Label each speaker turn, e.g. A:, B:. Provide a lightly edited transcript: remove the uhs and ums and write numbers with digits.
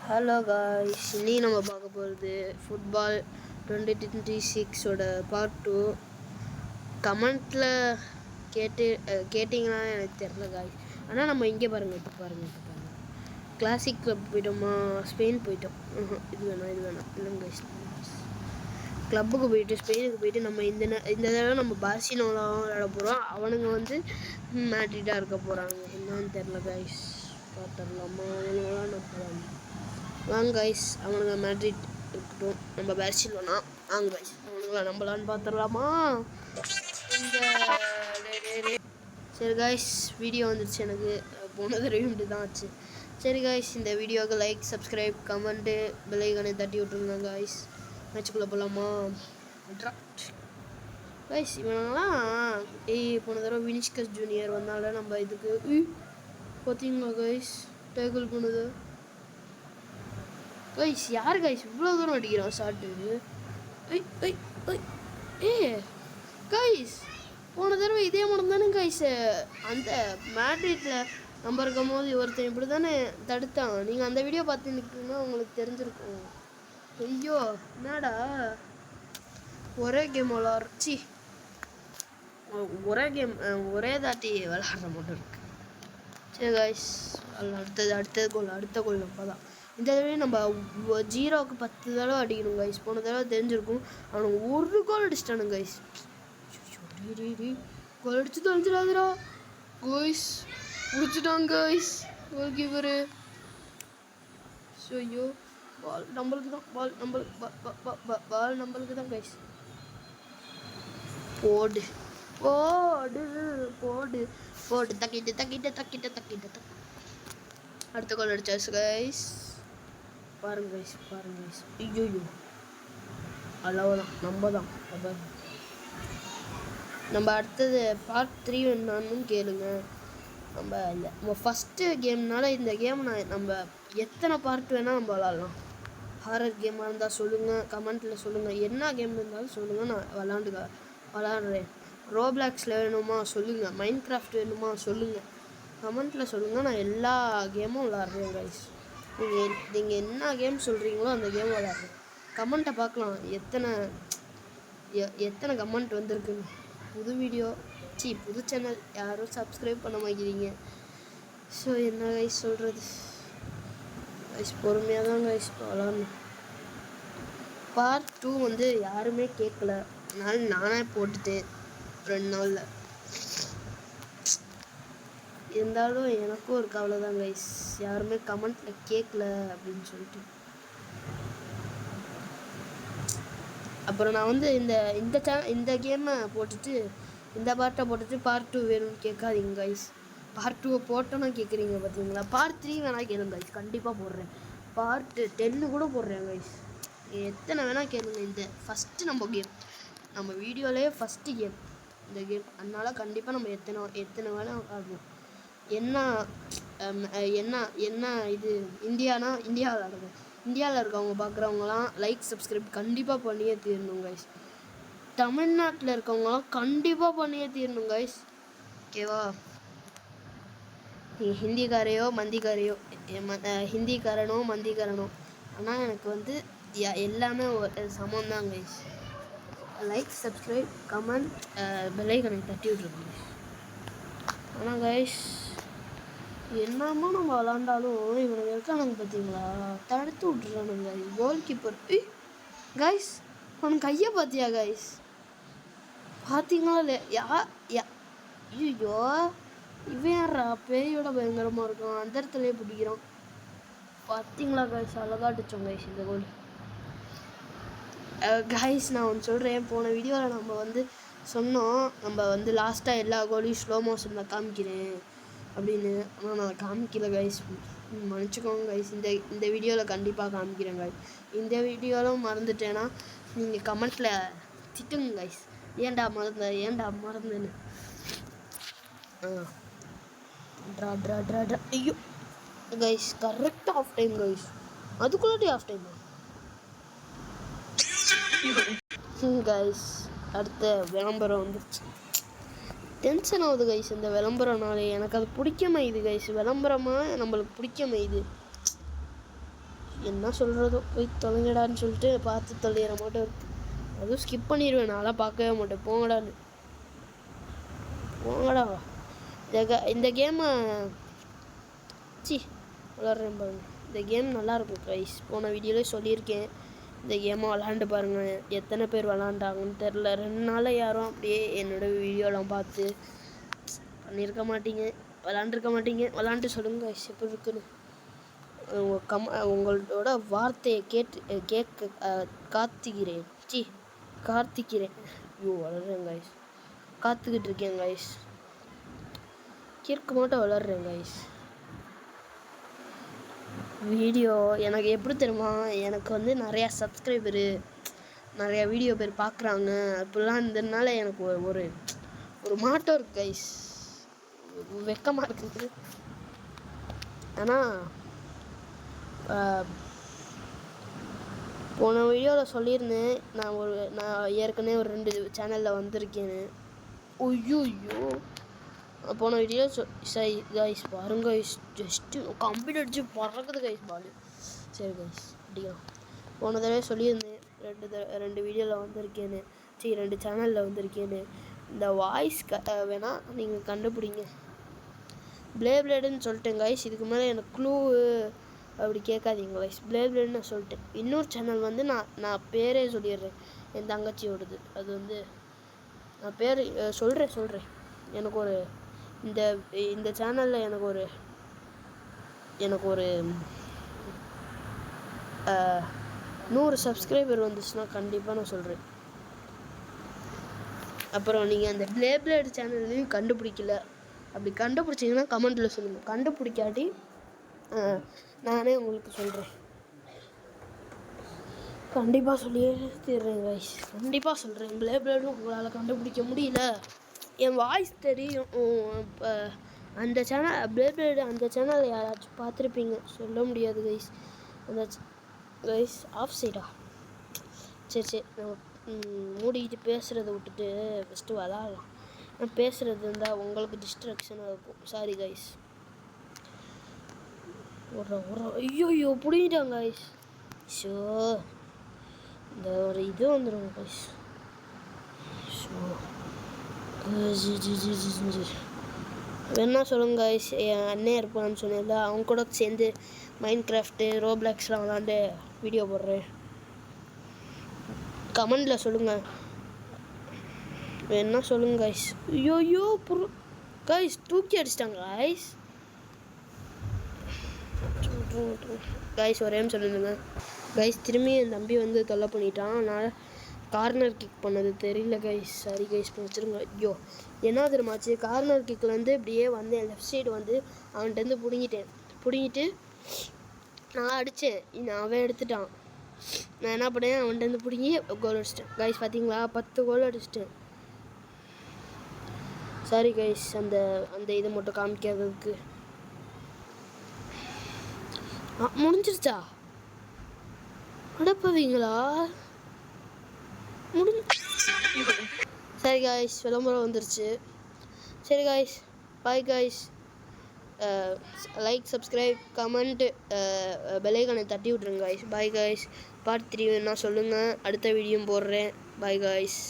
A: Hello guys, இனி நம்ம பார்க்க போகிறது ஃபுட்பால் 2026ஓட பார்ட் 2. கமெண்ட்டில் கேட்டிங்கன்னா எனக்கு தெரில காய்ஸ். ஆனால் நம்ம இங்கே பாருங்கள், இப்போ பாருங்கள் கிளாசிக் கிளப் போயிட்டோமா, ஸ்பெயின் போயிட்டோம். இது வேணாம் இல்லைங்க காய்ஸ். கிளப்புக்கு போயிட்டு ஸ்பெயினுக்கு போயிட்டு நம்ம இந்த தடவை நம்ம பார்சிலோனாவும் விளையாட போகிறோம். அவனுங்க வந்து மேட்ரிட்டாக இருக்க போகிறாங்க. என்னன்னு தெரில காய்ஸ். பார்த்துடலாமா? அவனுங்களாம் நம்ம வாங்க கைஸ், அவனுங்க மேட்ரிட் இருக்கட்டும், நம்ம பார்சிலோனா. வாங்க கைஸ், அவனுங்களா நம்பலான்னு பார்த்துடலாமா? சரி கைஸ், வீடியோ வந்துடுச்சு. எனக்கு போன தடவை தான் ஆச்சு. சரி கைஸ், இந்த வீடியோவுக்கு லைக், சப்ஸ்கிரைப், கமெண்ட்டு, பெல்லைக்கானே தட்டி விட்டுருங்க கைஸ். மேட்சுக்குள்ளே போகலாமா கைஸ்? இவனெல்லாம் போன தடவை வினிசியஸ் ஜூனியர் வந்தால நம்ம இதுக்கு பார்த்தீங்களா கைஸ், டேக்கிள் பண்ணுது கைஸ். யார் கைஸ் இவ்வளோ தூரம் அடிக்கிறான் ஷாட்டு? கைஸ், போன தடவை இதே மட்டும் தானே கைஸ் அந்த மேட்ரிட்டில் நம்ம இருக்கும் போது ஒருத்தன் இப்படி தானே தடுத்தான். நீங்கள் அந்த வீடியோ பார்த்துருந்தீங்கன்னா உங்களுக்கு தெரிஞ்சிருக்கும். ஐயோ என்னடா, ஒரே கேம் விளாட்றச்சி, ஒரே தாட்டி விளாட்ற மட்டும் இருக்கு. சரி கைஸ், அடுத்த கோல் நம்ம தான். இந்த தடவை நம்ம 0க்கு 10 தடவை அடிக்கணும் கைஸ். போன தடவை தெரிஞ்சிருக்கும், அவனுக்கு ஒரு கோல் அடிச்சிட்டானுங்க கைஸ். கோல் அடிச்சு தொலைஞ்சிடாதுடா கைஸ். முடிச்சுட்டாங்க கைஸ் கோல் கீப்பரு. ஐயோ, பால் நம்மளுக்கு தான், பால் நம்மளுக்கு தான் கைஸ். போடு போடு போடு போடு, தக்கிட்டு. அடுத்த கோல் அடிச்சாச்சு கைஸ். பாருங்க கைஸ். ஐயோ, அளவுதான், நம்ம அடுத்தது பார்ட் 3 வேணும்னு கேளுங்க. நம்ம ஃபஸ்ட்டு கேம்னால இந்த கேம் நம்ம எத்தனை பார்ட் வேணால் நம்ம விளாட்லாம். ஹாரர் கேமாக இருந்தால் சொல்லுங்கள், கமெண்ட்டில் சொல்லுங்கள். என்ன கேம் இருந்தாலும் சொல்லுங்கள், நான் விளாட்றேன். ரோப்ளாக்ஸில் வேணுமா சொல்லுங்கள், மைண்ட் கிராஃப்ட் வேணுமா சொல்லுங்கள், கமெண்ட்டில் சொல்லுங்கள். நான் எல்லா கேமும் விளாட்றேன் கைஸ். நீங்கள் என்ன கேம் சொல்கிறீங்களோ அந்த கேம் விளாட்றேன். கமெண்ட்டை பார்க்கலாம், எத்தனை கமெண்ட் வந்திருக்குன்னு. புது வீடியோ, புது சேனல், யாரும் சப்ஸ்கிரைப் பண்ண மாட்டேங்கிறீங்க. ஸோ என்ன கைஸ் சொல்கிறது கைஸ், பொறுமையாக தான் கைஸ் விளாட்ணும். பார்ட் 2 வந்து யாருமே கேட்கல, அதனால நானே போட்டுட்டேன் 2 நாளில். இருந்தாலும் எனக்கும் ஒரு கவலை தான் கைஸ், யாருமே கமெண்ட்டில் கேட்கல அப்படின்னு சொல்லிட்டு. அப்புறம் நான் வந்து இந்த கேமை போட்டுட்டு, இந்த பார்ட்டை போட்டுட்டு பார்ட் 2 வேணும்னு கேட்காதீங்க கைஸ். பார்ட் 2 போட்டோன்னா கேட்குறீங்க பார்த்தீங்களா? பார்ட் 3 வேணால் கேளுங்க கைஸ், கண்டிப்பாக போடுறேன். பார்ட் 10 கூட போடுறேன் கைஸ், எத்தனை வேணால் கேளுங்க. இந்த ஃபஸ்ட்டு நம்ம வீடியோலேயே ஃபஸ்ட்டு கேம் இந்த கேம், அதனால் கண்டிப்பாக நம்ம எத்தனை வேணால் ஆடணும். என்ன இது இந்தியாவில் நடக்கும். இந்தியாவில் இருக்கவங்க பார்க்குறவங்களாம் லைக், சப்ஸ்கிரைப் கண்டிப்பாக பண்ணியே தீரணும் கைஸ். தமிழ்நாட்டில் இருக்கவங்களாம் கண்டிப்பாக பண்ணியே தீரணும் கைஸ், ஓகேவா? நீங்கள் ஹிந்திக்காரையோ மந்திக்காரனோ, ஆனால் எனக்கு வந்து எல்லாமே சமம் தான் கைஸ். லைக், சப்ஸ்கிரைப், கமெண்ட், பெல்லைக்கானை தட்டி விட்ருக்கோங்க. ஆனால் கைஸ், என்னமோ நம்ம விளாண்டாலும் இவனுங்க இருக்கானுங்க பார்த்தீங்களா, தடுத்து விட்டுறானுங்க. கோல் கீப்பர் கைஸ், அவனுக்கு கையை பார்த்தியா கைஸ்? பார்த்தீங்களா இல்லையா? ஐயோ, இவன் யாரா பேயோட பயங்கரமாக இருக்கும், அந்த இடத்துலையே பிடிக்கிறான். பார்த்தீங்களா கைஸ், அழகா அடித்தோம் கைஸ் இந்த கோல். கைஸ், நான் ஒன்று சொல்கிறேன். போன வீடியோவில் நம்ம வந்து சொன்னோம், நம்ம வந்து லாஸ்ட்டாக எல்லா கோலையும் ஸ்லோ மோஷனில் காமிக்கிறேன் அப்படின்னு. ஆனால் நான் காமிக்கல கைஸ், மன்னிச்சுக்கோங்க கைஸ். இந்த வீடியோவில் கண்டிப்பாக காமிக்கிறேன் கைஸ். இந்த வீடியோவில் மறந்துட்டேன்னா நீங்கள் கமெண்ட்டில் திட்டுங்க கைஸ், ஏன்டா மறந்தேன்னு. ட்ரா ஐயோ கைஸ், கரெக்டாக ஆஃப் டைம் கைஸ். அதுக்குள்ளாட்டி ஆஃப் டைமா கைஸ்? அடுத்த விளம்பரம் வந்துருச்சு. டென்ஷன் ஆகுது கைஸ் இந்த விளம்பரம்னாலே. எனக்கு அது பிடிக்க மாயுது கைஸ், விளம்பரமாக நம்மளுக்கு பிடிக்க மாயுது. என்ன சொல்கிறதோ போய் தொலைங்கடான்னு சொல்லிட்டு பார்த்து தொலைகிற மட்டும் இருக்குது. அதுவும் ஸ்கிப் பண்ணிடுவேன், நான்லாம் பார்க்கவே மாட்டேன். போங்கடான்னு போங்கடா. இந்த கேமை விளாட்றேன் பாருங்க. இந்த கேம் நல்லாயிருக்கும் கைஸ். போன வீடியோலேயே சொல்லியிருக்கேன், இந்த கேமை விளாண்டு பாருங்கள். எத்தனை பேர் விளாண்டாங்கன்னு தெரில. 2 நாளில் யாரும் அப்படியே என்னோடய வீடியோலாம் பார்த்து பண்ணியிருக்க மாட்டீங்க, விளாண்டுருக்க மாட்டீங்க. விளாண்டு சொல்லுங்கள் கைஸ் எப்படி இருக்குன்னு. உங்களோட வார்த்தையை கேட்க கார்த்திக்கிறேன். ஐயோ வளர்றேன் கைஸ், காத்துக்கிட்டு இருக்கேன் கைஸ். கேட்க மாட்டேன், வளர்றேன் கைஸ். வீடியோ எனக்கு எப்படி தெரியுமா, எனக்கு வந்து நிறையா சப்ஸ்கிரைபரு, நிறையா வீடியோ பேர் பார்க்குறாங்க அப்படிலாம் இருந்ததுனால எனக்கு ஒரு ஒரு மாட்டம் இருக்குது கைஸ். வெக்கமாக இருக்குது. ஆனால் போன வீடியோவில் சொல்லியிருந்தேன், நான் ஏற்கனவே ஒரு 2 சேனலில் வந்திருக்கேன்னு. ஐயோ போன வீடியோ கைஸ் பாருங்க கைஸ். ஜஸ்ட்டு கம்ப்யூட்டர் அடிச்சு பறக்குது கைஸ் பாலு. சரி கைஸ் அடிக்கலாம். போன தடவை சொல்லியிருந்தேன் 2 வீடியோவில் வந்திருக்கேன்னு, 2 சேனலில் வந்திருக்கேன்னு. இந்த வாய்ஸ் வேணால் நீங்கள் கண்டுபிடிங்க. பிளேடுன்னு சொல்லிட்டேன் கைஸ். இதுக்கு மேலே எனக்கு க்ளூ அப்படி கேட்காதீங்க கைஸ். பிளேடுன்னு நான் சொல்லிட்டேன். இன்னொரு சேனல் வந்து நான் பேரே சொல்லிடுறேன், என் தங்கச்சியோடது. அது வந்து நான் பேர் சொல்கிறேன். எனக்கு ஒரு இந்த சேனலில் எனக்கு ஒரு 100 சப்ஸ்கிரைபர் வந்துச்சுன்னா கண்டிப்பாக நான் சொல்கிறேன். அப்புறம் நீங்கள் அந்த பிளேடு சேனல்லையும் கண்டுபிடிக்கல, அப்படி கண்டுபிடிச்சிங்கன்னா கமெண்ட்டில் சொல்லுங்கள். கண்டுபிடிக்காட்டி நானே உங்களுக்கு சொல்கிறேன். கண்டிப்பாக சொல்லியே தீர்றேன் கைஸ், கண்டிப்பாக சொல்கிறேன். பிளேடும் உங்களால் கண்டுபிடிக்க முடியல, என் வாய்ஸ் தெரியும். இப்போ அந்த சேனல் பிளேடு, அந்த சேனலில் யாராச்சும் பார்த்துருப்பீங்க, சொல்ல முடியாது கைஸ். அந்த கைஸ் ஆஃப் சைடா? சரி நம்ம மூடிக்கிட்டு பேசுகிறத விட்டுட்டு ஃபஸ்ட்டு விளாட்லாம். நான் பேசுகிறது இருந்தால் உங்களுக்கு டிஸ்ட்ராக்ஷனாக இருக்கும். Sorry guys. ஐயோ பிடிக்கிட்டாங்க கைஸ். ஷோ இந்த ஒரு இது வந்துடும் கைஸ். ஷோ வேணா சொல்லுங்க கைஸ். என் அண்ணன் இருப்பான்னு சொன்னேன்ல, அவங்க கூட சேர்ந்து மைண்ட் கிராஃப்ட்டு, ரோப்ளாக்ஸ்லாம் விளாண்டு வீடியோ போடுறேன். கமெண்டில் சொல்லுங்கள், வேணா சொல்லுங்க கைஸ். ஐயோ கைஸ் தூக்கி அடிச்சிட்டாங்க கைஸ். கைஸ் ஒரே சொல்லுங்க கைஸ். திரும்பி என் தம்பி வந்து தொல்லை பண்ணிட்டான், அதனால் கார்னர் கிக் பண்ணது தெரியல கைஸ். சரி கைஸ் வச்சுருங்க. ஐயோ என்ன தெரியுமாச்சு, கார்னர் கிக்கில் வந்து இப்படியே வந்து என் லெஃப்ட் சைடு வந்து அவன்கிட்டருந்து பிடுங்கிட்டு நான் அடித்தேன். அவன் எடுத்துட்டான். நான் என்ன பண்ணேன், அவன்கிட்டருந்து பிடுங்கி கோல் அடிச்சிட்டேன் கைஸ். பார்த்தீங்களா, 10 கோல் அடிச்சிட்டேன். சாரி கைஸ் அந்த இதை மட்டும் காமிக்காததுக்கு. முடிஞ்சிருச்சா? அடப்பவீங்களா? சரி காய்ஸ், விளம்பரம் வந்துருச்சு. சரி guys, bye guys. Like, subscribe, comment, bell ஐகானை தட்டி விட்ருங்க காய்ஸ். Bye guys. பார்ட் 3 வேணா சொல்லுங்கள், அடுத்த வீடியோ போடுறேன். Bye guys.